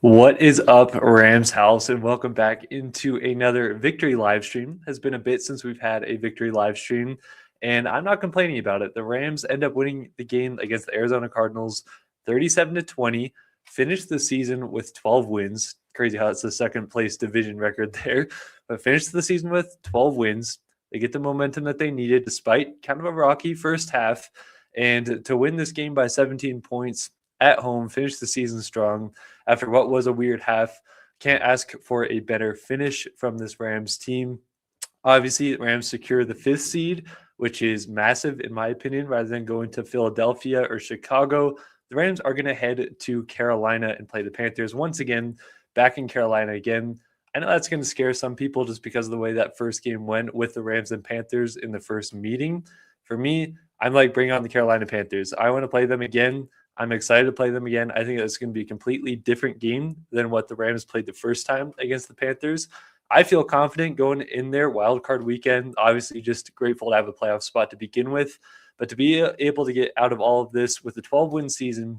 What is up, Rams house, and welcome back into another victory live stream. Has been a bit since we've had a victory live stream, and I'm not complaining about it. The Rams end up winning the game against the Arizona Cardinals 37-20, finished the season with 12 wins. Crazy how it's the second place division record there, but finished the season with 12 wins. They get the momentum that they needed despite kind of a rocky first half, and to win this game by 17 points at home, finish the season strong after what was a weird half. Can't ask for a better finish from this Rams team. Obviously, the Rams secure the 5th seed, which is massive in my opinion, rather than going to Philadelphia or Chicago. The Rams are going to head to Carolina and play the Panthers once again, back in Carolina again. I know that's going to scare some people just because of the way that first game went with the Rams and Panthers in the first meeting. For me, I'm like, bring on the Carolina Panthers. I want to play them again. I'm excited to play them again. I think it's going to be a completely different game than what the Rams played the first time against the Panthers. I feel confident going in there wild card weekend. Obviously, just grateful to have a playoff spot to begin with. But to be able to get out of all of this with a 12-win season,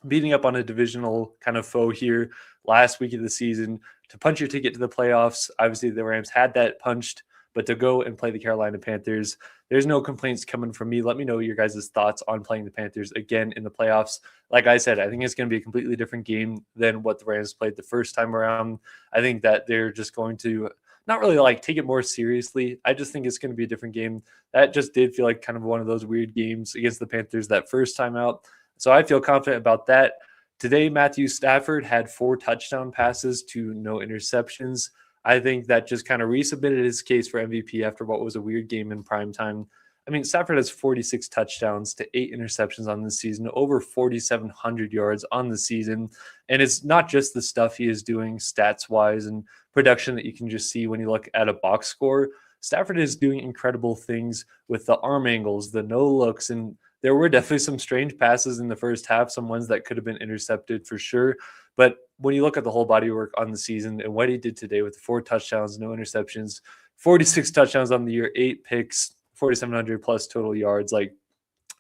beating up on a divisional kind of foe here last week of the season, to punch your ticket to the playoffs. Obviously, the Rams had that punched, but to go and play the Carolina Panthers, there's no complaints coming from me. Let me know your guys' thoughts on playing the Panthers again in the playoffs. Like I said, I think it's going to be a completely different game than what the Rams played the first time around. I think that they're just going to not really like take it more seriously. I just think it's going to be a different game. That just did feel like kind of one of those weird games against the Panthers that first time out. So I feel confident about that. Today, Matthew Stafford had 4 touchdown passes to no interceptions. I think that just kind of resubmitted his case for MVP after what was a weird game in prime time. I mean, Stafford has 46 touchdowns to 8 interceptions on the season, over 4,700 yards on the season. And it's not just the stuff he is doing stats-wise and production that you can just see when you look at a box score. Stafford is doing incredible things with the arm angles, the no-looks, and there were definitely some strange passes in the first half, some ones that could have been intercepted for sure. But when you look at the whole body work on the season and what he did today with 4 touchdowns, no interceptions, 46 touchdowns on the year, 8 picks, 4,700 plus total yards, like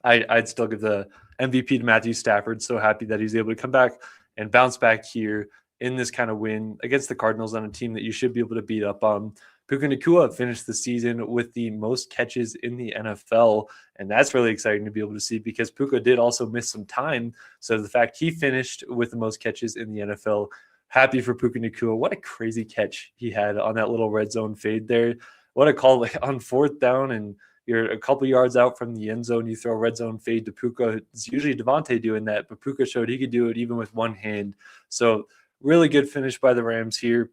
I'd still give the MVP to Matthew Stafford. So happy that he's able to come back and bounce back here in this kind of win against the Cardinals on a team that you should be able to beat up on. Puka Nacua finished the season with the most catches in the NFL, and that's really exciting to be able to see because Puka did also miss some time. So the fact he finished with the most catches in the NFL, happy for Puka Nacua. What a crazy catch he had on that little red zone fade there. What a call, like on 4th down and you're a couple yards out from the end zone, you throw a red zone fade to Puka. It's usually Devontae doing that, but Puka showed he could do it even with one hand. So really good finish by the Rams here.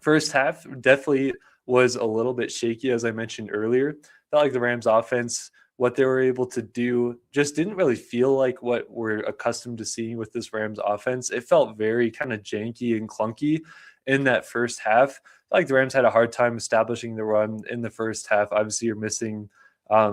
First half definitely was a little bit shaky, as I mentioned earlier. Felt like the Rams offense, what they were able to do, just didn't really feel like what we're accustomed to seeing with this Rams offense. It felt very kind of janky and clunky in that first half. Felt like the Rams had a hard time establishing the run in the first half. Obviously, you're missing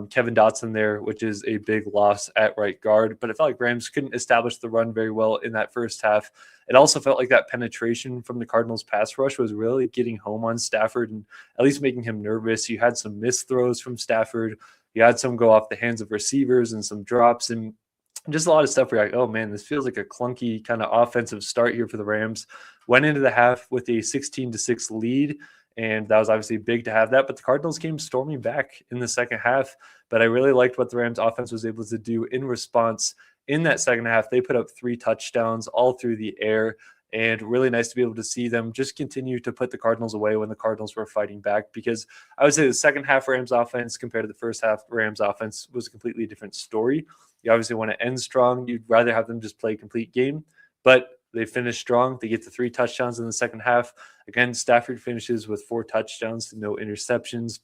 Kevin Dotson there, which is a big loss at right guard. But it felt like Rams couldn't establish the run very well in that first half. It also felt like that penetration from the Cardinals pass rush was really getting home on Stafford and at least making him nervous. You had some missed throws from Stafford. You had some go off the hands of receivers and some drops and just a lot of stuff where you're like, oh man, this feels like a clunky kind of offensive start here for the Rams. Went into the half with a 16-6 lead. And that was obviously big to have that. But the Cardinals came storming back in the second half. But I really liked what the Rams offense was able to do in response in that second half. They put up 3 touchdowns all through the air. And really nice to be able to see them just continue to put the Cardinals away when the Cardinals were fighting back. Because I would say the second half Rams offense compared to the first half Rams offense was a completely different story. You obviously want to end strong. You'd rather have them just play a complete game. But they finish strong. They get the 3 touchdowns in the second half. Again, Stafford finishes with 4 touchdowns, no interceptions.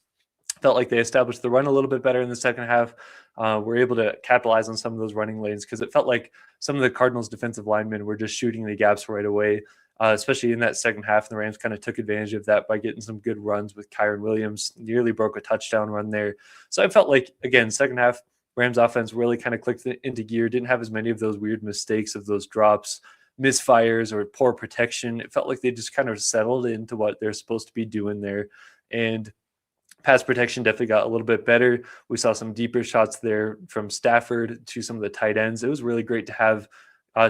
Felt like they established the run a little bit better in the second half. Were able to capitalize on some of those running lanes because it felt like some of the Cardinals defensive linemen were just shooting the gaps right away, especially in that second half. And the Rams kind of took advantage of that by getting some good runs with Kyron Williams. Nearly broke a touchdown run there. So I felt like, again, second half, Rams offense really kind of clicked into gear. Didn't have as many of those weird mistakes of those drops, misfires, or poor protection. It felt like they just kind of settled into what they're supposed to be doing there. And pass protection definitely got a little bit better. We saw some deeper shots there from Stafford to some of the tight ends. It was really great to have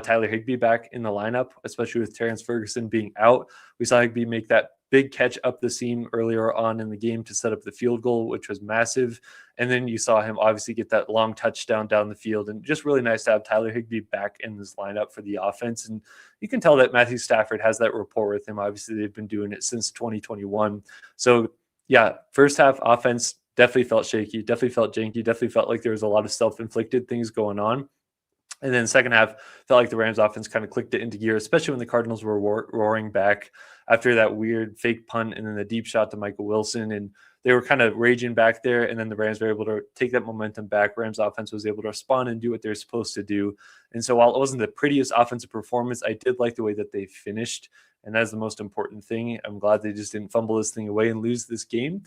Tyler Higbee back in the lineup, especially with Terrence Ferguson being out. We saw Higbee make that big catch up the seam earlier on in the game to set up the field goal, which was massive. And then you saw him obviously get that long touchdown down the field, and just really nice to have Tyler Higbee back in this lineup for the offense. And you can tell that Matthew Stafford has that rapport with him. Obviously, they've been doing it since 2021. So yeah, first half offense definitely felt shaky, definitely felt janky, definitely felt like there was a lot of self-inflicted things going on. And then second half, felt like the Rams offense kind of clicked it into gear, especially when the Cardinals were roaring back after that weird fake punt and then the deep shot to Michael Wilson. And they were kind of raging back there. And then the Rams were able to take that momentum back. Rams offense was able to respond and do what they're supposed to do. And so while it wasn't the prettiest offensive performance, I did like the way that they finished. And that's the most important thing. I'm glad they just didn't fumble this thing away and lose this game.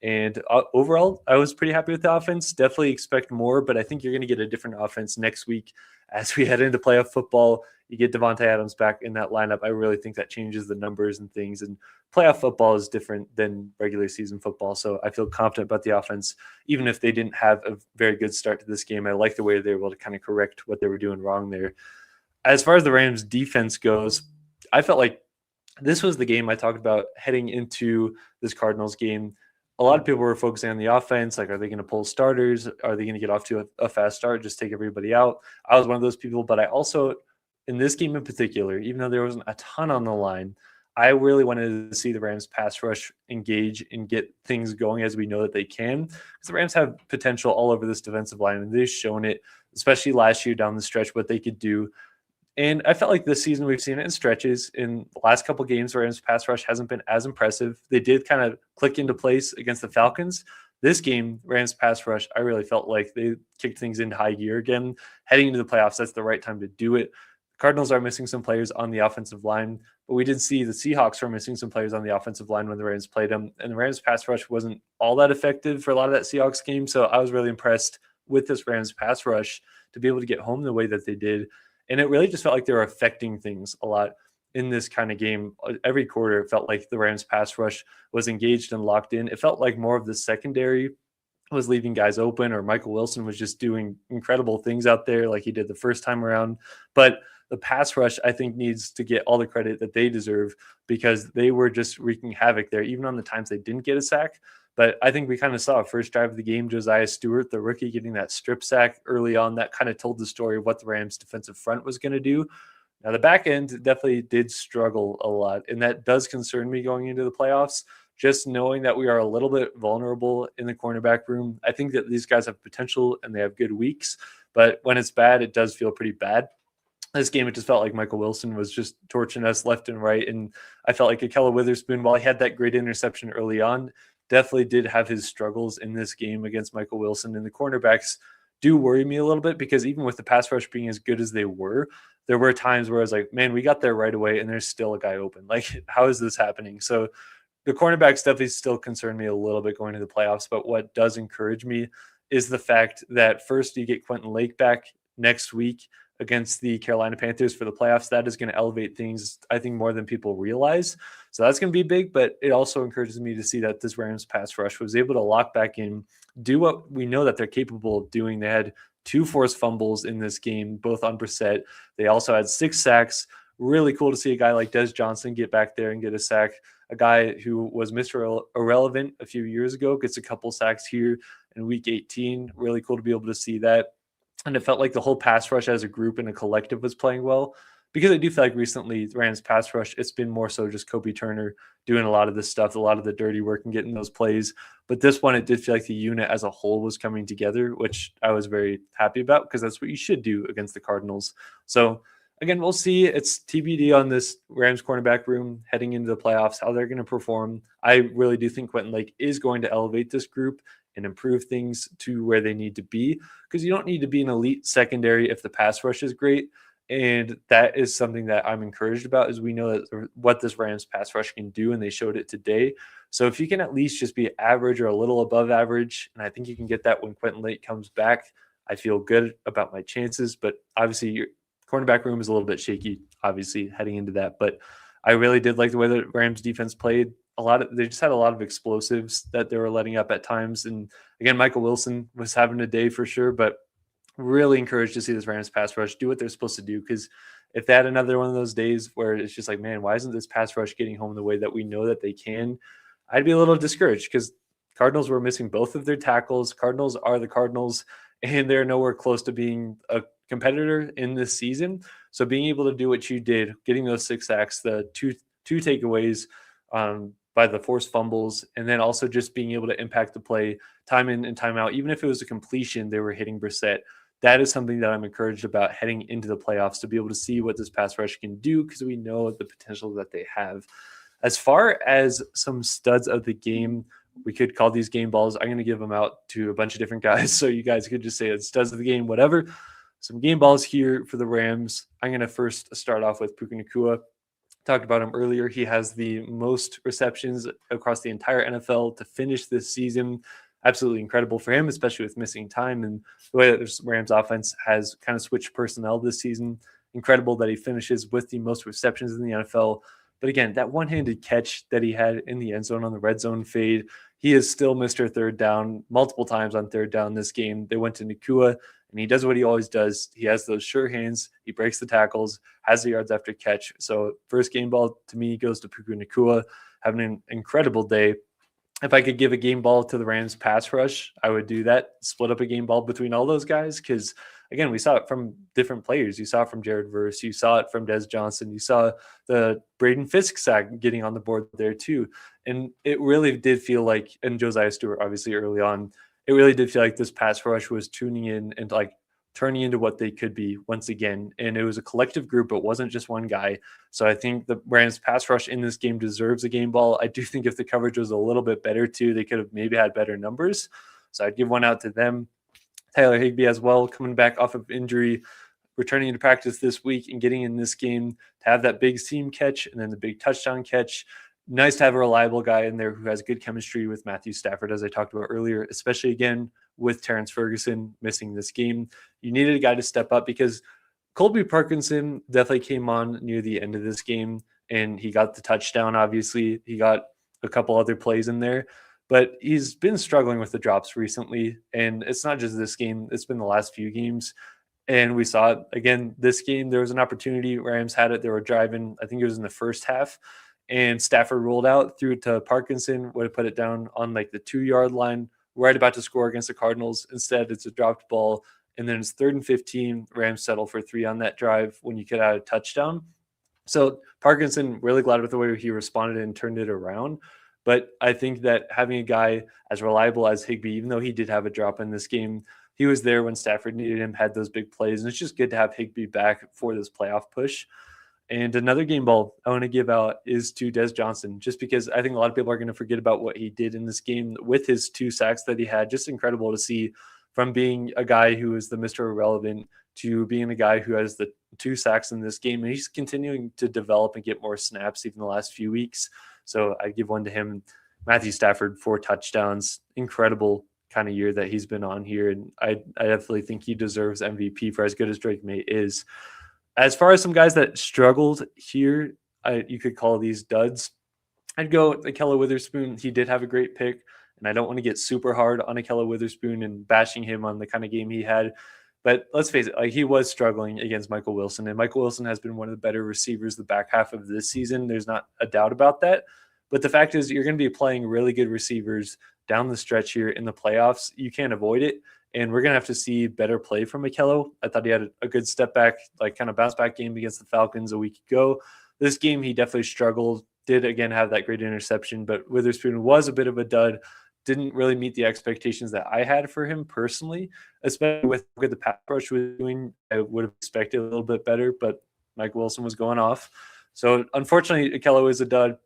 And overall, I was pretty happy with the offense. Definitely expect more, but I think you're going to get a different offense next week as we head into playoff football. You get Devontae Adams back in that lineup. I really think that changes the numbers and things. And playoff football is different than regular season football. So I feel confident about the offense, even if they didn't have a very good start to this game. I like the way they were able to kind of correct what they were doing wrong there. As far as the Rams defense goes, I felt like this was the game I talked about heading into this Cardinals game. A lot of people were focusing on the offense. Like, are they going to pull starters? Are they going to get off to a fast start, just take everybody out? I was one of those people, but I also, in this game in particular, even though there wasn't a ton on the line, I really wanted to see the Rams pass rush engage and get things going, as we know that they can. Because the Rams have potential all over this defensive line, and they've shown it, especially last year down the stretch, what they could do. And I felt like this season we've seen it in stretches. In the last couple of games, Rams pass rush hasn't been as impressive. They did kind of click into place against the Falcons. This game, Rams pass rush, I really felt like they kicked things into high gear again. Heading into the playoffs, that's the right time to do it. Cardinals are missing some players on the offensive line, but we did see the Seahawks were missing some players on the offensive line when the Rams played them. And the Rams pass rush wasn't all that effective for a lot of that Seahawks game. So I was really impressed with this Rams pass rush to be able to get home the way that they did. And it really just felt like they were affecting things a lot in this kind of game. Every quarter, it felt like the Rams pass rush was engaged and locked in. It felt like more of the secondary was leaving guys open, or Michael Wilson was just doing incredible things out there like he did the first time around. But the pass rush, I think, needs to get all the credit that they deserve, because they were just wreaking havoc there, even on the times they didn't get a sack. But I think we kind of saw first drive of the game, Josiah Stewart, the rookie, getting that strip sack early on. That kind of told the story of what the Rams defensive front was going to do. Now, the back end definitely did struggle a lot, and that does concern me going into the playoffs. Just knowing that we are a little bit vulnerable in the cornerback room. I think that these guys have potential and they have good weeks, but when it's bad, it does feel pretty bad. This game, it just felt like Michael Wilson was just torching us left and right. And I felt like Akella Witherspoon, while he had that great interception early on, definitely did have his struggles in this game against Michael Wilson. And the cornerbacks do worry me a little bit, because even with the pass rush being as good as they were, there were times where I was like, man, we got there right away and there's still a guy open. Like, how is this happening? So the cornerbacks definitely still concern me a little bit going to the playoffs. But what does encourage me is the fact that first you get Quentin Lake back next week against the Carolina Panthers for the playoffs. That is going to elevate things, I think, more than people realize. So that's going to be big, but it also encourages me to see that this Rams pass rush was able to lock back in, do what we know that they're capable of doing. They had 2 forced fumbles in this game, both on Brissett. They also had 6 sacks. Really cool to see a guy like Des Johnson get back there and get a sack. A guy who was Mr. Irrelevant a few years ago gets a couple sacks here in week 18. Really cool to be able to see that. And it felt like the whole pass rush as a group and a collective was playing well, because I do feel like recently the Rams pass rush, it's been more so just Kobe Turner doing a lot of this stuff, a lot of the dirty work and getting those plays. But this one, it did feel like the unit as a whole was coming together, which I was very happy about, because that's what you should do against the Cardinals. So again, we'll see. It's TBD on this Rams cornerback room heading into the playoffs, how they're going to perform. I really do think Quentin Lake is going to elevate this group and improve things to where they need to be, because you don't need to be an elite secondary if the pass rush is great. And that is something that I'm encouraged about, is we know that what this Rams pass rush can do, and they showed it today. So if you can at least just be average or a little above average, and I think you can get that when Quentin Lake comes back, I feel good about my chances. But obviously your cornerback room is a little bit shaky, obviously, heading into that. But I really did like the way the Rams defense played. They just had a lot of explosives that they were letting up at times. And again, Michael Wilson was having a day for sure, but really encouraged to see this Rams pass rush do what they're supposed to do, because if they had another one of those days where it's just like, man, why isn't this pass rush getting home the way that we know that they can? I'd be a little discouraged, because Cardinals were missing both of their tackles. Cardinals are the Cardinals, and they're nowhere close to being a competitor in this season. So being able to do what you did, getting those 6 sacks, the two takeaways by the forced fumbles, and then also just being able to impact the play time in and time out, even if it was a completion, they were hitting Brissett. That is something that I'm encouraged about heading into the playoffs, to be able to see what this pass rush can do, because we know the potential that they have. As far as some studs of the game, we could call these game balls. I'm going to give them out to a bunch of different guys, so you guys could just say it's studs of the game, whatever. Some game balls here for the Rams. I'm going to first start off with Puka Nacua. Talked about him earlier. He has the most receptions across the entire NFL to finish this season. Absolutely incredible for him, especially with missing time and the way that the Rams offense has kind of switched personnel this season. Incredible that he finishes with the most receptions in the NFL. But again, that one-handed catch that he had in the end zone on the red zone fade, he is still Mr. Third Down multiple times on third down this game. They went to Nacua, and he does what he always does. He has those sure hands. He breaks the tackles, has the yards after catch. So first game ball to me goes to Puka Nacua, having an incredible day. If I could give a game ball to the Rams pass rush, I would do that. Split up a game ball between all those guys, because again, we saw it from different players. You saw it from Jared Verse. You saw it from Des Johnson. You saw the Braden Fisk sack getting on the board there too. And it really did feel like, and Josiah Stewart obviously early on, it really did feel like this pass rush was tuning in and like turning into what they could be once again. And it was a collective group. It wasn't just one guy. So I think the Rams pass rush in this game deserves a game ball. I do think if the coverage was a little bit better too, they could have maybe had better numbers. So I'd give one out to them. Tyler Higbee as well, coming back off of injury, returning to practice this week and getting in this game to have that big seam catch and then the big touchdown catch. Nice to have a reliable guy in there who has good chemistry with Matthew Stafford, as I talked about earlier, especially again with Terrence Ferguson missing this game. You needed a guy to step up, because Colby Parkinson definitely came on near the end of this game, and he got the touchdown, obviously. He got a couple other plays in there, but he's been struggling with the drops recently, and it's not just this game. It's been the last few games, and we saw it again this game. There was an opportunity. Rams had it. They were driving. I think it was in the first half, and Stafford rolled out, threw it to Parkinson, would have put it down on like the 2-yard line, right about to score against the Cardinals. Instead, it's a dropped ball, and then it's 3rd and 15. Rams settle for 3 on that drive when you could have a touchdown. So Parkinson, really glad with the way he responded and turned it around. But I think that having a guy as reliable as Higbee, even though he did have a drop in this game, he was there when Stafford needed him, had those big plays. And it's just good to have Higbee back for this playoff push. And another game ball I want to give out is to Des Johnson, just because I think a lot of people are going to forget about what he did in this game with his 2 sacks that he had. Just incredible to see, from being a guy who is the Mr. Irrelevant to being a guy who has the 2 sacks in this game. And he's continuing to develop and get more snaps even the last few weeks. So I give one to him. Matthew Stafford, 4 touchdowns. Incredible kind of year that he's been on here. And I definitely think he deserves MVP for as good as Drake May is. As far as some guys that struggled here, you could call these duds. I'd go Ahkello Witherspoon. He did have a great pick, and I don't want to get super hard on Ahkello Witherspoon and bashing him on the kind of game he had. But let's face it, like, he was struggling against Michael Wilson, and Michael Wilson has been one of the better receivers the back half of this season. There's not a doubt about that. But the fact is, you're going to be playing really good receivers down the stretch here in the playoffs. You can't avoid it. And we're going to have to see better play from Ahkello. I thought he had a good step back, like kind of bounce back game against the Falcons a week ago. This game, he definitely struggled, did again have that great interception, but Witherspoon was a bit of a dud. Didn't really meet the expectations that I had for him personally, especially with how good the pass rush was doing. I would have expected a little bit better, but Mike Wilson was going off. So unfortunately, Ahkello is a dud.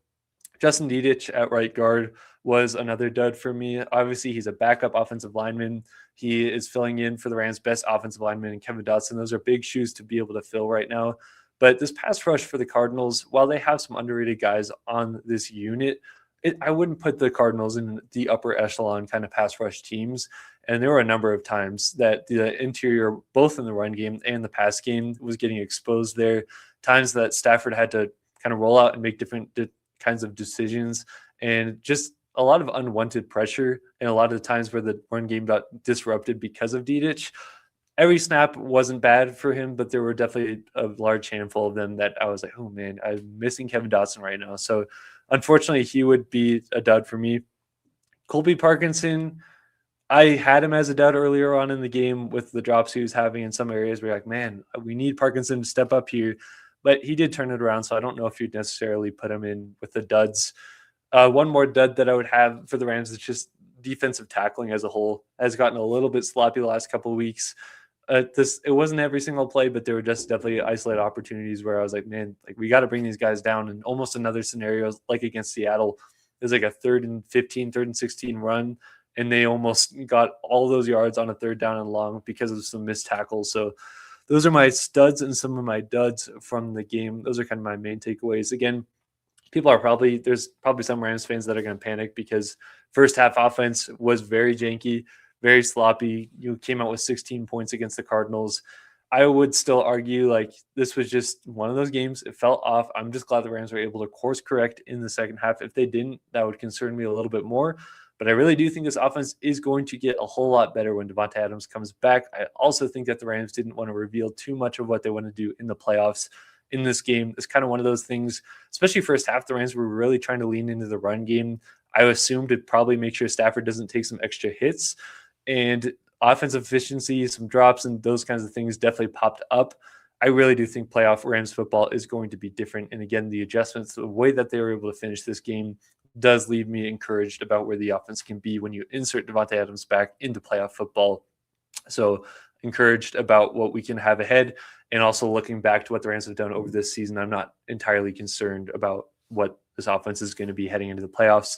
Justin Dedich at right guard was another dud for me. Obviously, he's a backup offensive lineman. He is filling in for the Rams' best offensive lineman, Kevin Dotson. Those are big shoes to be able to fill right now. But this pass rush for the Cardinals, while they have some underrated guys on this unit, I wouldn't put the Cardinals in the upper echelon kind of pass rush teams. And there were a number of times that the interior, both in the run game and the pass game, was getting exposed there. Times that Stafford had to kind of roll out and make different kinds of decisions, and just a lot of unwanted pressure, and a lot of the times where the run game got disrupted because of Dedich. every snap wasn't bad for him, but there were definitely a large handful of them that I was like, oh man, I'm missing Kevin Dotson right now. So unfortunately, he would be a dud for me. Colby Parkinson, I had him as a dud earlier on in the game with the drops he was having in some areas. We're like, man, we need Parkinson to step up here. But he did turn it around, so I don't know if you'd necessarily put him in with the duds. One more dud that I would have for the Rams is just defensive tackling as a whole has gotten a little bit sloppy the last couple of weeks. It wasn't every single play, but there were just definitely isolated opportunities where I was like, man, like we got to bring these guys down. And almost another scenario like against Seattle is like a 3rd and 15, 3rd and 16 run, and they almost got all those yards on a 3rd down and long because of some missed tackles. So those are my studs and some of my duds from the game. Those are kind of my main takeaways. Again, there's probably some Rams fans that are going to panic because first half offense was very janky, very sloppy. You came out with 16 points against the Cardinals. I would still argue like this was just one of those games. It felt off. I'm just glad the Rams were able to course correct in the second half. If they didn't, that would concern me a little bit more. But I really do think this offense is going to get a whole lot better when Davante Adams comes back. I also think that the Rams didn't want to reveal too much of what they want to do in the playoffs in this game. It's kind of one of those things, especially first half, the Rams were really trying to lean into the run game. I assumed to probably make sure Stafford doesn't take some extra hits, and offensive efficiency, some drops, and those kinds of things definitely popped up. I really do think playoff Rams football is going to be different. And again, the adjustments, the way that they were able to finish this game does leave me encouraged about where the offense can be when you insert Davante Adams back into playoff football. So encouraged about what we can have ahead. And also looking back to what the Rams have done over this season, I'm not entirely concerned about what this offense is going to be heading into the playoffs.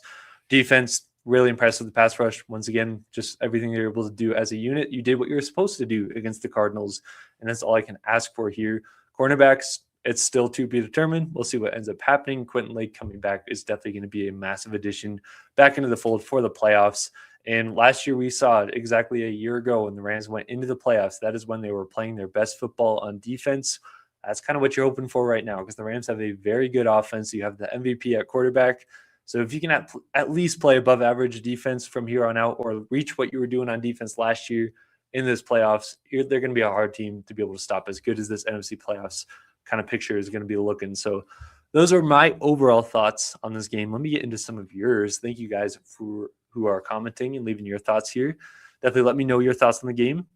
Defense, really impressed with the pass rush. Once again, just everything you're able to do as a unit. You did what you were supposed to do against the Cardinals, and that's all I can ask for here. Cornerbacks, it's still to be determined. We'll see what ends up happening. Quentin Lake coming back is definitely going to be a massive addition back into the fold for the playoffs. And last year we saw it exactly a year ago when the Rams went into the playoffs. That is when they were playing their best football on defense. That's kind of what you're hoping for right now because the Rams have a very good offense. You have the MVP at quarterback. So if you can at least play above average defense from here on out or reach what you were doing on defense last year in this playoffs, they're going to be a hard team to be able to stop as good as this NFC playoffs kind of picture is going to be looking. So those are my overall thoughts on this game. Let me get into some of yours. Thank you guys for who are commenting and leaving your thoughts here. Definitely let me know your thoughts on the game.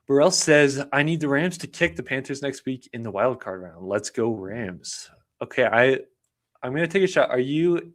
Burrell says, I need the Rams to kick the Panthers next week in the wild card round. Let's go Rams. Okay, I'm going to take a shot. Are you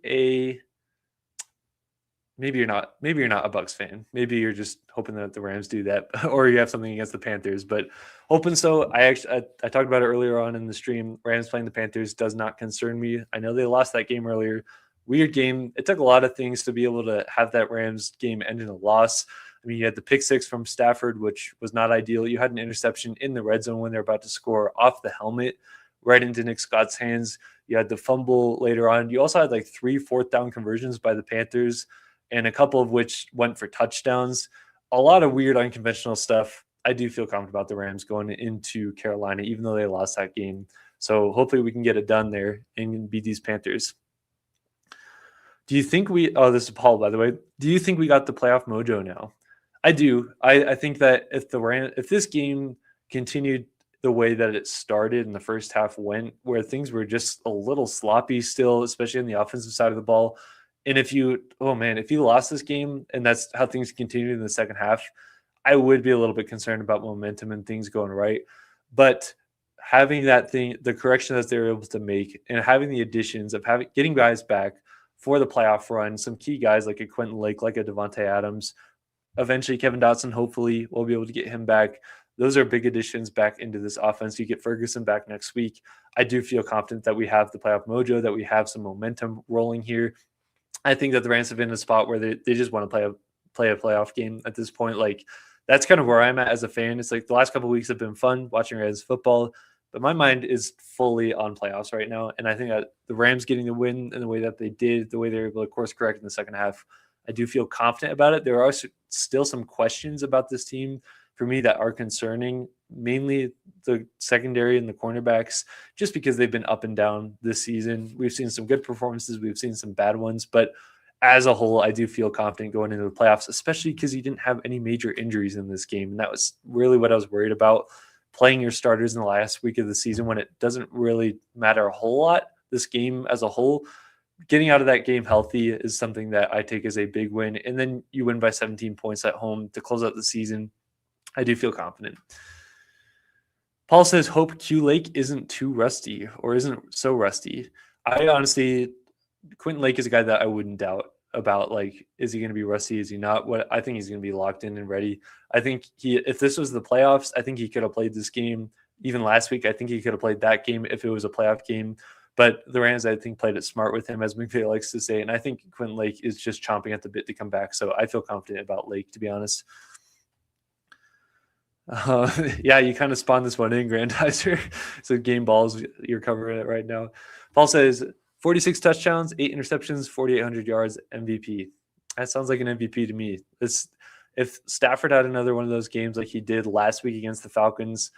maybe you're not a Bucs fan. Maybe you're just hoping that the Rams do that or you have something against the Panthers, but hoping so. I talked about it earlier on in the stream. Rams playing the Panthers does not concern me. I know they lost that game earlier. Weird game. It took a lot of things to be able to have that Rams game end in a loss. I mean, you had the pick six from Stafford, which was not ideal. You had an interception in the red zone when they're about to score off the helmet right into Nick Scott's hands. You had the fumble later on. You also had like 3 4th-down conversions by the Panthers, and a couple of which went for touchdowns. A lot of weird, unconventional stuff. I do feel confident about the Rams going into Carolina, even though they lost that game. So hopefully we can get it done there and beat these Panthers. Do you think this is Paul, by the way. Do you think we got the playoff mojo now? I do. I think that if this game continued the way that it started in the first half went, where things were just a little sloppy still, especially on the offensive side of the ball. And if you lost this game and that's how things continued in the second half, I would be a little bit concerned about momentum and things going right. But having the correction that they were able to make and having the additions of getting guys back for the playoff run, some key guys like a Quentin Lake, like a Davante Adams, eventually Kevin Dotson, hopefully we'll be able to get him back. Those are big additions back into this offense. You get Ferguson back next week. I do feel confident that we have the playoff mojo, that we have some momentum rolling here. I think that the Rams have been in a spot where they just want to play a playoff game at this point. Like, that's kind of where I'm at as a fan. It's like the last couple of weeks have been fun watching Rams football, but my mind is fully on playoffs right now. And I think that the Rams getting the win in the way that they did, the way they were able to course correct in the second half, I do feel confident about it. There are still some questions about this team for me that are concerning, mainly the secondary and the cornerbacks, just because they've been up and down this season. We've seen some good performances. We've seen some bad ones, but as a whole, I do feel confident going into the playoffs, especially because you didn't have any major injuries in this game. And that was really what I was worried about, playing your starters in the last week of the season when it doesn't really matter a whole lot. This game as a whole, getting out of that game healthy is something that I take as a big win. And then you win by 17 points at home to close out the season. I do feel confident. Paul says, hope Q Lake isn't too rusty or isn't so rusty. I honestly, Quentin Lake is a guy that I wouldn't doubt about. Like, is he going to be rusty? Is he not? What I think he's going to be locked in and ready. I think if this was the playoffs, I think he could have played this game. Even last week, I think he could have played that game if it was a playoff game. But the Rams, I think, played it smart with him, as McVay likes to say. And I think Quentin Lake is just chomping at the bit to come back. So I feel confident about Lake, to be honest. Yeah, you kind of spawned this one in, Grandizer. So game balls, you're covering it right now. Paul says 46 touchdowns, 8 interceptions, 4,800 yards, MVP. That sounds like an MVP to me. If Stafford had another one of those games like he did last week against the Falcons,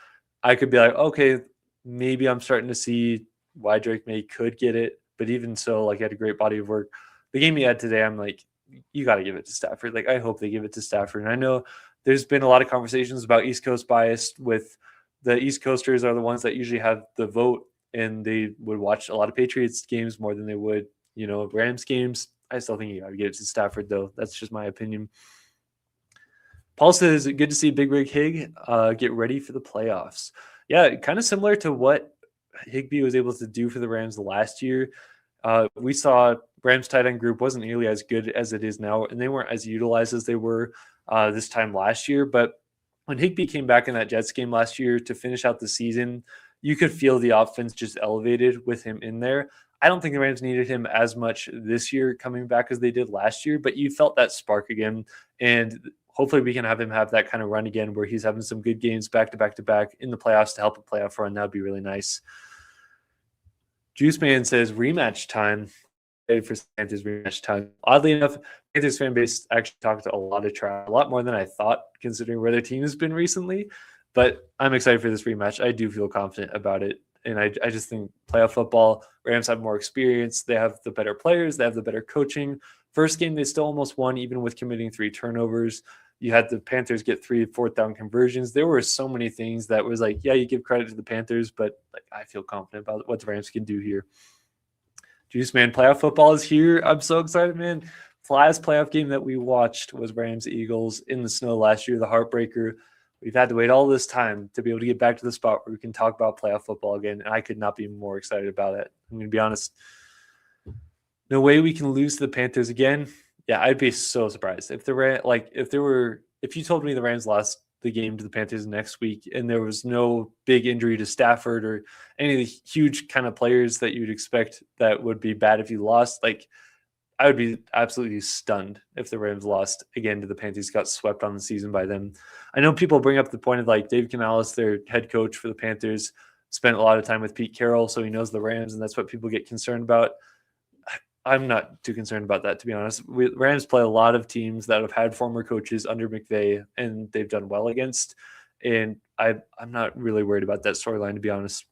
I could be like, okay, maybe I'm starting to see why Drake May could get it. But even so, like, he had a great body of work. The game he had today, I'm like, you got to give it to Stafford. Like, I hope they give it to Stafford. And I know there's been a lot of conversations about East Coast bias with the East Coasters are the ones that usually have the vote, and they would watch a lot of Patriots games more than they would, Rams games. I still think you got to give it to Stafford, though. That's just my opinion. Paul says, good to see Big Rig Hig get ready for the playoffs. Yeah, kind of similar to what Higbee was able to do for the Rams last year. We saw Rams tight end group wasn't nearly as good as it is now, and they weren't as utilized as they were this time last year. But when Higbee came back in that Jets game last year to finish out the season, you could feel the offense just elevated with him in there. I don't think the Rams needed him as much this year coming back as they did last year, but you felt that spark again. And hopefully we can have him have that kind of run again where he's having some good games back to back to back in the playoffs to help a playoff run. That would be really nice. Juice Man says rematch time. For Panthers rematch time. Oddly enough, Panthers fan base actually talked a lot of trash, a lot more than I thought, considering where their team has been recently. But I'm excited for this rematch. I do feel confident about it. And I just think playoff football, Rams have more experience. They have the better players. They have the better coaching. First game, they still almost won, even with committing 3 turnovers. You had the Panthers get 3 fourth down conversions. There were so many things that was like, yeah, you give credit to the Panthers, but like I feel confident about what the Rams can do here. Juice Man, playoff football is here. I'm so excited, man. The last playoff game that we watched was Rams-Eagles in the snow last year, the heartbreaker. We've had to wait all this time to be able to get back to the spot where we can talk about playoff football again, and I could not be more excited about it. I'm going to be honest. No way we can lose to the Panthers again. Yeah, I'd be so surprised if you told me the Rams lost the game to the Panthers next week and there was no big injury to Stafford or any of the huge kind of players that you'd expect that would be bad if you lost. Like, I would be absolutely stunned if the Rams lost again to the Panthers, got swept on the season by them. I know people bring up the point of like Dave Canales, their head coach for the Panthers, spent a lot of time with Pete Carroll, so he knows the Rams, and that's what people get concerned about. I'm not too concerned about that, to be honest. Rams play a lot of teams that have had former coaches under McVay, and they've done well against. And I'm not really worried about that storyline, to be honest.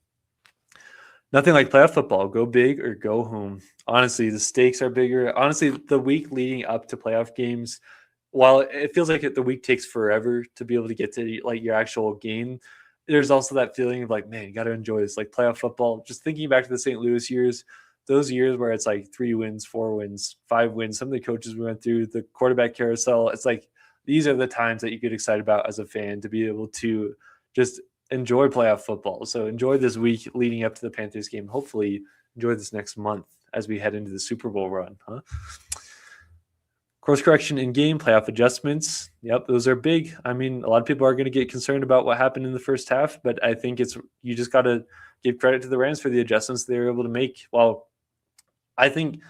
Nothing like playoff football. Go big or go home. Honestly, the stakes are bigger. Honestly, the week leading up to playoff games, while it feels like the week takes forever to be able to get to like your actual game, there's also that feeling of like, man, you got to enjoy this. Like playoff football, just thinking back to the St. Louis years, those years where it's like 3 wins, 4 wins, 5 wins, some of the coaches we went through, the quarterback carousel, it's like these are the times that you get excited about as a fan to be able to just enjoy playoff football. So enjoy this week leading up to the Panthers game. Hopefully enjoy this next month as we head into the Super Bowl run. Course correction in game, playoff adjustments. Yep, those are big. I mean, a lot of people are going to get concerned about what happened in the first half, but I think you just got to give credit to the Rams for the adjustments they were able to make. Well, I think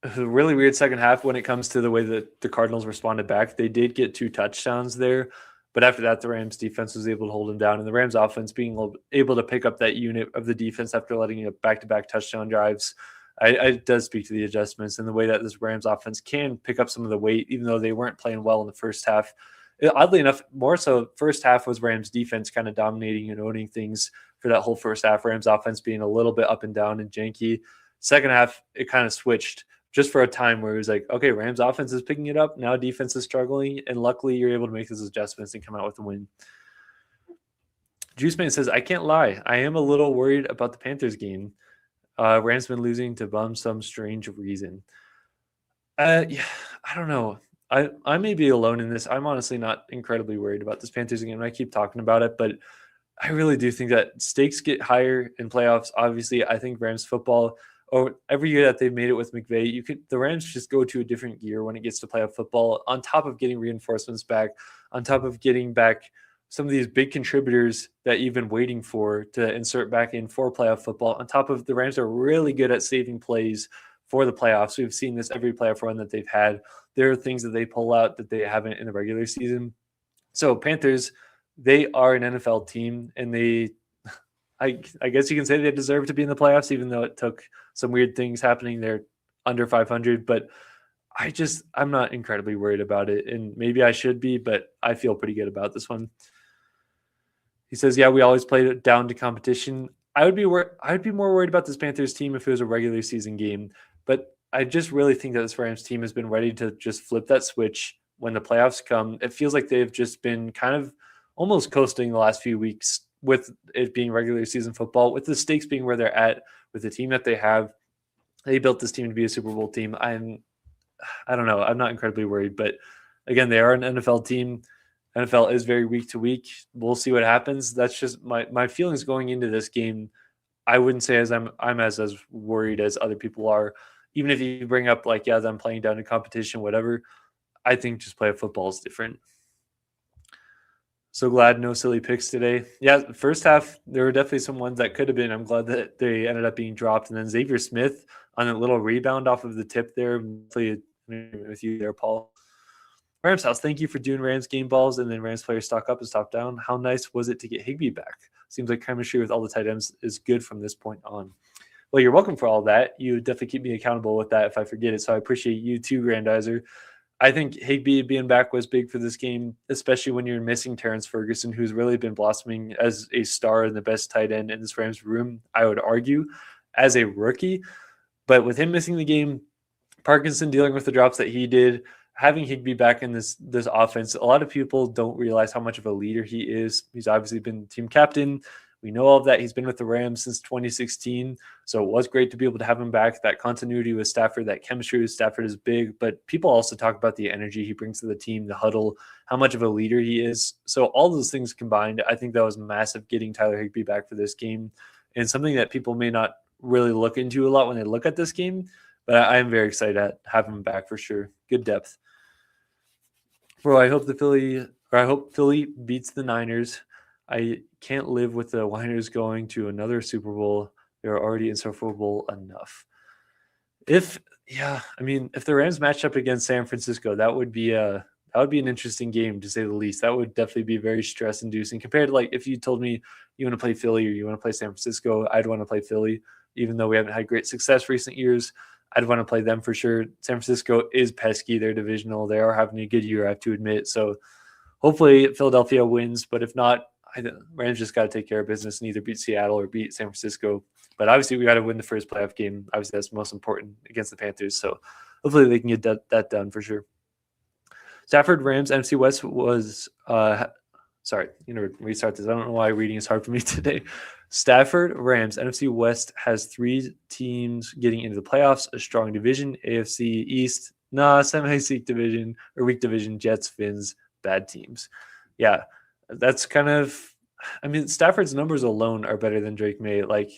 a really weird second half when it comes to the way that the Cardinals responded back. They did get 2 touchdowns there, but after that, the Rams defense was able to hold them down, and the Rams offense being able to pick up that unit of the defense after letting back-to-back touchdown drives. It does speak to the adjustments and the way that this Rams offense can pick up some of the weight, even though they weren't playing well in the first half. Oddly enough, more so, first half was Rams defense kind of dominating and owning things for that whole first half. Rams offense being a little bit up and down and janky. Second half, it kind of switched. just for a time where it was like, okay, Rams offense is picking it up. Now defense is struggling. And luckily you're able to make those adjustments and come out with a win. Juice Man says, I can't lie. I am a little worried about the Panthers game. Rams been losing to bum some strange reason. Yeah, I don't know. I may be alone in this. I'm honestly not incredibly worried about this Panthers game. I keep talking about it, but I really do think that stakes get higher in playoffs. Obviously, I think Rams football, or every year that they've made it with McVay, the Rams just go to a different gear when it gets to playoff football. On top of getting reinforcements back, on top of getting back some of these big contributors that you've been waiting for to insert back in for playoff football. On top of the Rams are really good at saving plays for the playoffs. We've seen this every playoff run that they've had. There are things that they pull out that they haven't in the regular season. So Panthers, they are an NFL team, and I guess you can say they deserve to be in the playoffs, even though it took some weird things happening. They're under 500, but I'm not incredibly worried about it, and maybe I should be, but I feel pretty good about this one. He says, yeah, we always play it down to competition. I'd be more worried about this Panthers team if it was a regular season game, but I just really think that this Rams team has been ready to just flip that switch when the playoffs come. It feels like they've just been kind of almost coasting the last few weeks with it being regular season football, with the stakes being where they're at, with the team that they have. They built this team to be a Super Bowl team. I don't know. I'm not incredibly worried, but again, they are an NFL team. NFL is very week to week. We'll see what happens. That's just my feelings going into this game. I wouldn't say I'm as worried as other people are. Even if you bring up like, yeah, them playing down to competition, whatever, I think just play football is different. So glad no silly picks today. Yeah, first half, there were definitely some ones that could have been. I'm glad that they ended up being dropped. And then Xavier Smith on a little rebound off of the tip there. With you there, Paul. Rams House, thank you for doing Rams game balls and then Rams players stock up and stock down. How nice was it to get Higbee back? Seems like chemistry with all the tight ends is good from this point on. Well, you're welcome for all that. You definitely keep me accountable with that if I forget it. So I appreciate you too, Grandizer. I think Higbee being back was big for this game, especially when you're missing Terrence Ferguson, who's really been blossoming as a star and the best tight end in this Rams room, I would argue, as a rookie. But with him missing the game, Parkinson dealing with the drops that he did, having Higbee back in this offense, a lot of people don't realize how much of a leader he is. He's obviously been team captain. We know all of that. He's been with the Rams since 2016. So it was great to be able to have him back. That continuity with Stafford, that chemistry with Stafford is big. But people also talk about the energy he brings to the team, the huddle, how much of a leader he is. So all those things combined, I think that was massive getting Tyler Higbee back for this game. And something that people may not really look into a lot when they look at this game. But I am very excited to have him back for sure. Good depth. Bro, I hope Philly beats the Niners. I can't live with the Niners going to another Super Bowl. They're already in Super Bowl enough. If the Rams matched up against San Francisco, that would be an interesting game to say the least. That would definitely be very stress inducing compared to like if you told me you want to play Philly or you want to play San Francisco, I'd want to play Philly, even though we haven't had great success recent years. I'd want to play them for sure. San Francisco is pesky. They're divisional. They are having a good year, I have to admit. So hopefully Philadelphia wins. But if not, Rams just got to take care of business and either beat Seattle or beat San Francisco. But obviously we got to win the first playoff game. Obviously that's most important against the Panthers. So hopefully they can get that done for sure. Stafford Rams NFC West was restart this. I don't know why reading is hard for me today. Stafford Rams NFC West has 3 teams getting into the playoffs, a strong division. AFC East, semi-weak division or weak division. Jets, Finns, bad teams. Yeah, that's kind of. I mean, Stafford's numbers alone are better than Drake May, like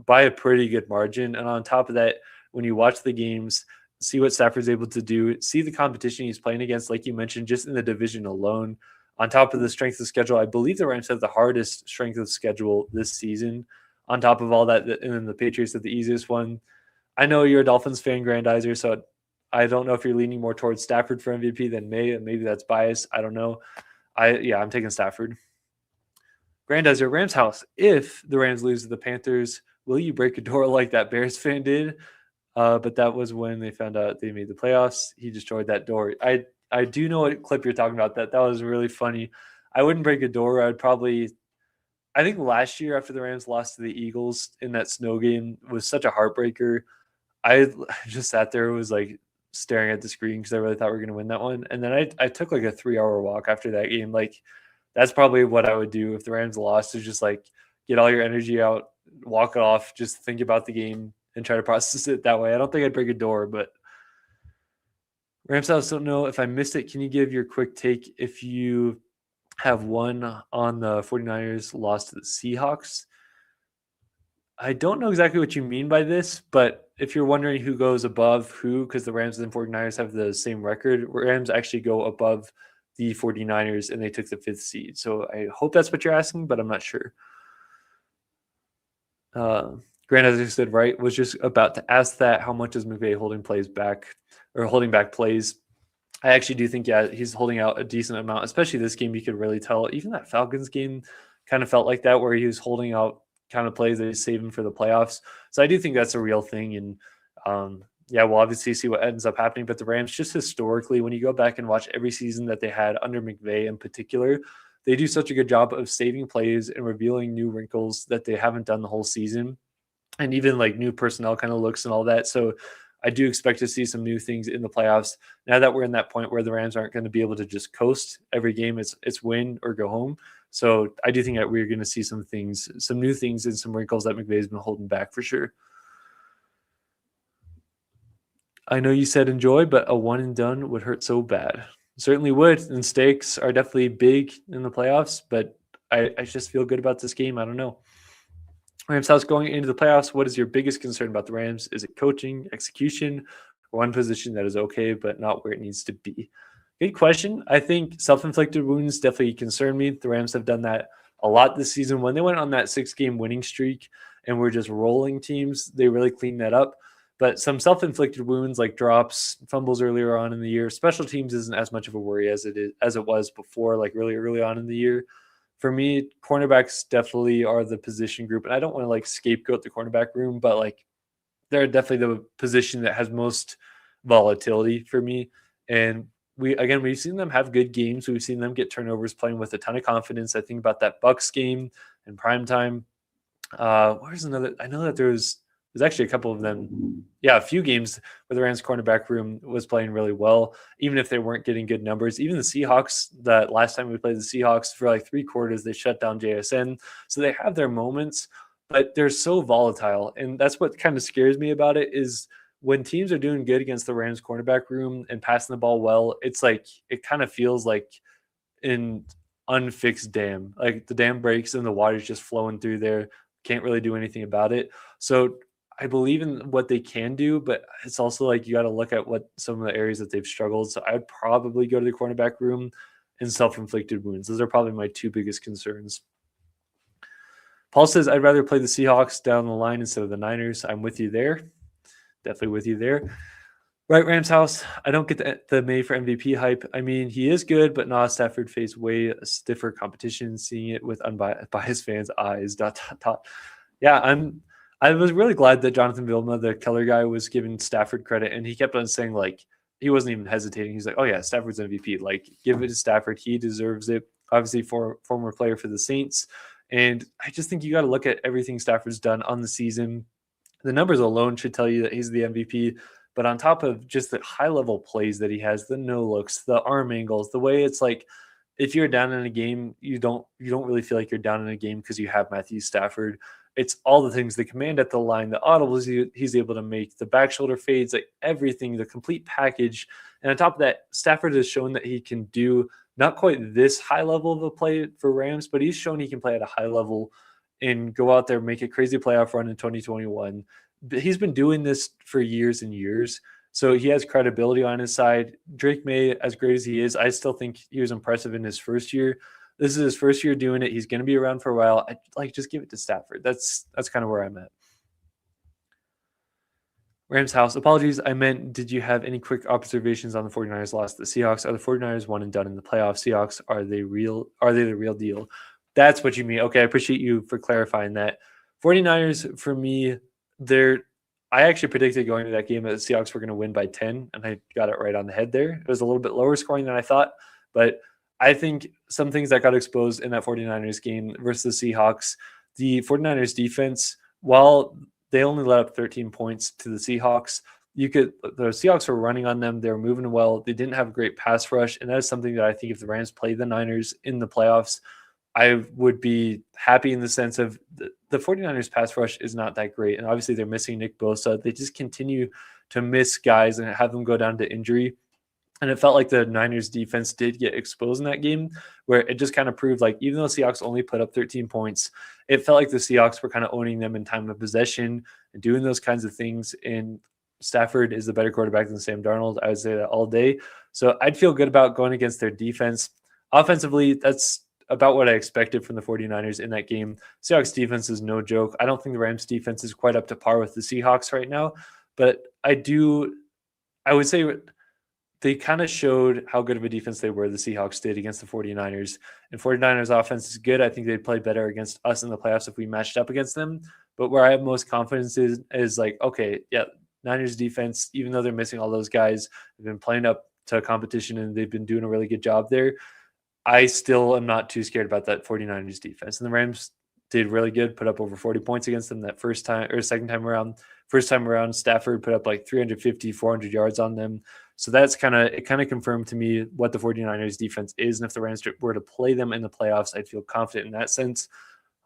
by a pretty good margin. And on top of that, when you watch the games, see what Stafford's able to do, see the competition he's playing against, like you mentioned, just in the division alone. On top of the strength of schedule, I believe the Rams have the hardest strength of schedule this season. On top of all that, and then the Patriots have the easiest one. I know you're a Dolphins fan, Grandizer, so I don't know if you're leaning more towards Stafford for MVP than May, and maybe that's biased. I don't know. I'm taking Stafford. Grandizer, Rams house. If the Rams lose to the Panthers, will you break a door like that Bears fan did? But that was when they found out they made the playoffs. He destroyed that door. I do know what clip you're talking about. That was really funny. I wouldn't break a door. I think last year after the Rams lost to the Eagles in that snow game was such a heartbreaker. I just sat there, was like staring at the screen because I really thought we were going to win that one. And then I took like a 3 hour walk after that game. Like that's probably what I would do if the Rams lost, is just like get all your energy out, walk off, just think about the game and try to process it that way. I don't think I'd break a door, but Rams house, don't know if I missed it. Can you give your quick take if you have won on the 49ers, lost to the Seahawks? I don't know exactly what you mean by this, but if you're wondering who goes above who, because the Rams and 49ers have the same record, Rams actually go above the 49ers and they took the 5th seed. So I hope that's what you're asking, but I'm not sure. Grant, as I said, right, was just about to ask that. How much is McVay holding plays back or holding back plays? I actually do think, yeah, he's holding out a decent amount, especially this game. You could really tell. Even that Falcons game kind of felt like that, where he was holding out kind of plays that he's saving for the playoffs. So I do think that's a real thing. And yeah, we'll obviously see what ends up happening. But the Rams, just historically, when you go back and watch every season that they had under McVay in particular, they do such a good job of saving plays and revealing new wrinkles that they haven't done the whole season. And even like new personnel kind of looks and all that. So I do expect to see some new things in the playoffs. Now that we're in that point where the Rams aren't going to be able to just coast every game, it's win or go home. So I do think that we're going to see some things, some new things and some wrinkles that McVay's been holding back for sure. I know you said enjoy, but a one and done would hurt so bad. Certainly would. And stakes are definitely big in the playoffs, but I just feel good about this game. I don't know. Rams house going into the playoffs. What is your biggest concern about the Rams? Is it coaching, execution, or one position that is okay, but not where it needs to be? Good question. I think self-inflicted wounds definitely concern me. The Rams have done that a lot this season. When they went on that 6-game winning streak and were just rolling teams, they really cleaned that up. But some self-inflicted wounds like drops, fumbles earlier on in the year, special teams isn't as much of a worry as it was before, like really early on in the year. For me, cornerbacks definitely are the position group. And I don't want to like scapegoat the cornerback room, but like they're definitely the position that has most volatility for me. And we've seen them have good games. We've seen them get turnovers playing with a ton of confidence. I think about that Bucks game in primetime. Where's another? I know that there's actually a couple of them. Yeah, a few games where the Rams cornerback room was playing really well, even if they weren't getting good numbers. Even the Seahawks, that last time we played the Seahawks for like 3 quarters, they shut down JSN. So they have their moments, but they're so volatile. And that's what kind of scares me about it is when teams are doing good against the Rams cornerback room and passing the ball well, it's like it kind of feels like an unfixed dam. Like the dam breaks and the water's just flowing through there. Can't really do anything about it. So I believe in what they can do, but it's also like you got to look at what some of the areas that they've struggled. So I'd probably go to the cornerback room and self-inflicted wounds. Those are probably my 2 biggest concerns. Paul says, I'd rather play the Seahawks down the line instead of the Niners. I'm with you there. Definitely with you there. Right, Rams house. I don't get the May for MVP hype. I mean, he is good, but not Stafford faced way stiffer competition. Seeing it with unbiased fans' eyes. ... Yeah, I was really glad that Jonathan Vilma, the Keller guy, was giving Stafford credit, and he kept on saying like he wasn't even hesitating. He's like, "Oh yeah, Stafford's MVP. Like, give it to Stafford. He deserves it." Obviously, former player for the Saints, and I just think you got to look at everything Stafford's done on the season. The numbers alone should tell you that he's the MVP. But on top of just the high level plays that he has, the no looks, the arm angles, the way it's like if you're down in a game, you don't really feel like you're down in a game because you have Matthew Stafford. It's all the things, the command at the line, the audibles he's able to make, the back shoulder fades, like everything, the complete package. And on top of that, Stafford has shown that he can do not quite this high level of a play for Rams, but he's shown he can play at a high level and go out there, make a crazy playoff run in 2021. He's been doing this for years and years. So he has credibility on his side. Drake May, as great as he is, I still think he was impressive in his first year. This is his first year doing it. He's going to be around for a while. Just give it to Stafford. That's kind of where I'm at. Rams house. Apologies. I meant, did you have any quick observations on the 49ers loss to the Seahawks? Are the 49ers one and done in the playoffs? Seahawks, are they the real deal? That's what you mean. Okay, I appreciate you for clarifying that. 49ers, for me, I actually predicted going to that game that the Seahawks were going to win by 10, and I got it right on the head there. It was a little bit lower scoring than I thought, but I think some things that got exposed in that 49ers game versus the Seahawks, the 49ers defense, while they only let up 13 points to the Seahawks. The Seahawks were running on them. They were moving well. They didn't have a great pass rush. And that is something that I think if the Rams play the Niners in the playoffs, I would be happy in the sense of the 49ers pass rush is not that great. And obviously they're missing Nick Bosa. They just continue to miss guys and have them go down to injury. And it felt like the Niners defense did get exposed in that game, where it just kind of proved like even though the Seahawks only put up 13 points, it felt like the Seahawks were kind of owning them in time of possession and doing those kinds of things. And Stafford is the better quarterback than Sam Darnold. I would say that all day. So I'd feel good about going against their defense. Offensively, that's about what I expected from the 49ers in that game. Seahawks defense is no joke. I don't think the Rams defense is quite up to par with the Seahawks right now, but I would say they kind of showed how good of a defense they were, the Seahawks did against the 49ers. And 49ers offense is good. I think they'd play better against us in the playoffs if we matched up against them. But where I have most confidence is like, okay, yeah, Niners defense, even though they're missing all those guys, they've been playing up to competition and they've been doing a really good job there. I still am not too scared about that 49ers defense. And the Rams did really good, put up over 40 points against them that first time or second time around. First time around, Stafford put up like 350, 400 yards on them. So that's kind of confirmed to me what the 49ers defense is. And if the Rams were to play them in the playoffs, I'd feel confident in that sense.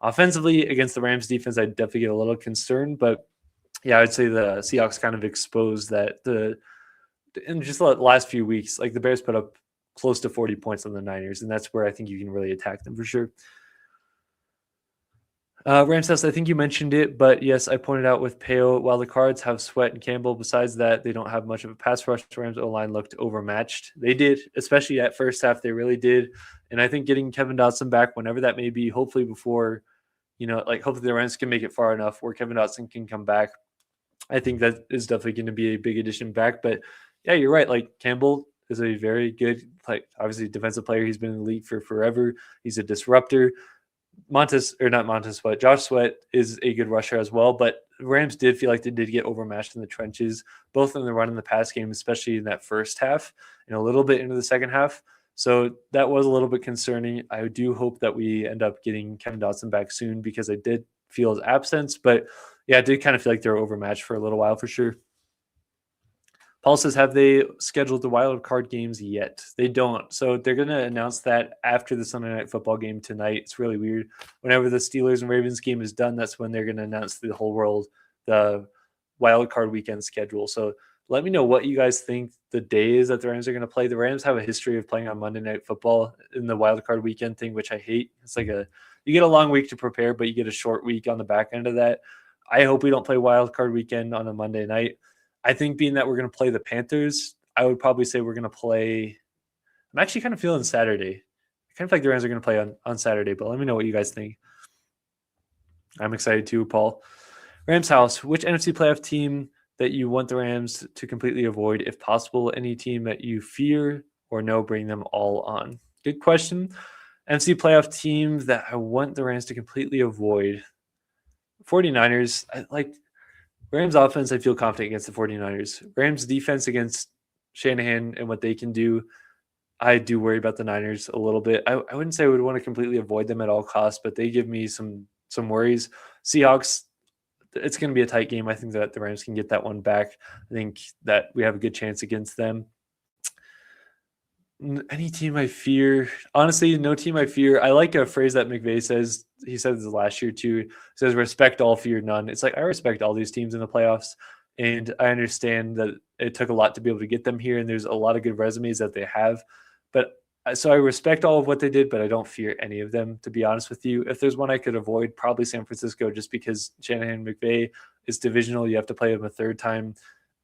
Offensively, against the Rams defense, I'd definitely get a little concerned. But yeah, I'd say the Seahawks kind of exposed that in just the last few weeks, like the Bears put up close to 40 points on the Niners. And that's where I think you can really attack them for sure. Rams house, I think you mentioned it, but yes, I pointed out with Peo, while the Cards have Sweat and Campbell, besides that, they don't have much of a pass rush. The Rams O-line looked overmatched. They did, especially at first half, they really did. And I think getting Kevin Dotson back, whenever that may be, hopefully before, hopefully the Rams can make it far enough where Kevin Dotson can come back. I think that is definitely going to be a big addition back. But yeah, you're right. Like Campbell is a very good, obviously defensive player. He's been in the league for forever. He's a disruptor. Josh Sweat is a good rusher as well, but Rams did feel like they did get overmatched in the trenches, both in the run and the pass game, especially in that first half and a little bit into the second half. So that was a little bit concerning. I do hope that we end up getting Kevin Dotson back soon because I did feel his absence, but yeah, I did kind of feel like they were overmatched for a little while for sure. Paul says, have they scheduled the wild card games yet? They don't. So they're going to announce that after the Sunday Night Football game tonight. It's really weird. Whenever the Steelers and Ravens game is done, that's when they're going to announce to the whole world the wild card weekend schedule. So let me know what you guys think the days that the Rams are going to play. The Rams have a history of playing on Monday Night Football in the wild card weekend thing, which I hate. It's like you get a long week to prepare, but you get a short week on the back end of that. I hope we don't play wild card weekend on a Monday night. I think being that we're going to play the Panthers, I would probably say we're going to play. I'm actually kind of feeling Saturday. I kind of feel like the Rams are going to play on Saturday, but let me know what you guys think. I'm excited too, Paul. Rams house, which NFC playoff team that you want the Rams to completely avoid if possible? Any team that you fear or no, bring them all on? Good question. NFC playoff team that I want the Rams to completely avoid. 49ers, Rams offense, I feel confident against the 49ers. Rams defense against Shanahan and what they can do, I do worry about the Niners a little bit. I wouldn't say I would want to completely avoid them at all costs, but they give me some worries. Seahawks, it's going to be a tight game. I think that the Rams can get that one back. I think that we have a good chance against them. Any team I fear? Honestly, no team I fear. I like a phrase that McVay says. He said this last year too. He says, respect all, fear none. It's like I respect all these teams in the playoffs. And I understand that it took a lot to be able to get them here. And there's a lot of good resumes that they have. So I respect all of what they did, but I don't fear any of them, to be honest with you. If there's one I could avoid, probably San Francisco, just because Shanahan and McVay is divisional. You have to play them a third time.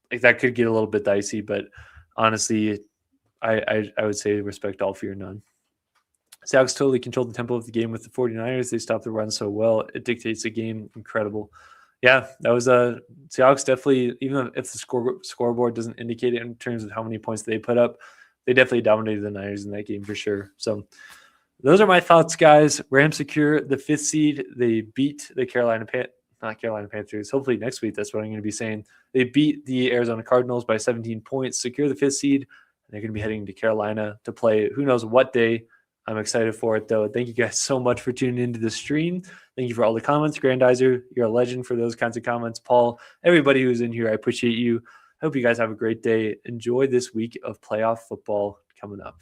Like that could get a little bit dicey, but honestly, I would say respect all, fear none. Seahawks totally controlled the tempo of the game with the 49ers. They stopped the run so well. It dictates the game. Incredible. Yeah, that was Seahawks definitely, even if the scoreboard doesn't indicate it in terms of how many points they put up, they definitely dominated the Niners in that game for sure. So those are my thoughts, guys. Rams secure the 5th seed. They beat the not Carolina Panthers. Hopefully next week, that's what I'm going to be saying. They beat the Arizona Cardinals by 17 points, secure the 5th seed. They're going to be heading to Carolina to play who knows what day. I'm excited for it, though. Thank you guys so much for tuning into the stream. Thank you for all the comments. Grandizer, you're a legend for those kinds of comments. Paul, everybody who's in here, I appreciate you. I hope you guys have a great day. Enjoy this week of playoff football coming up.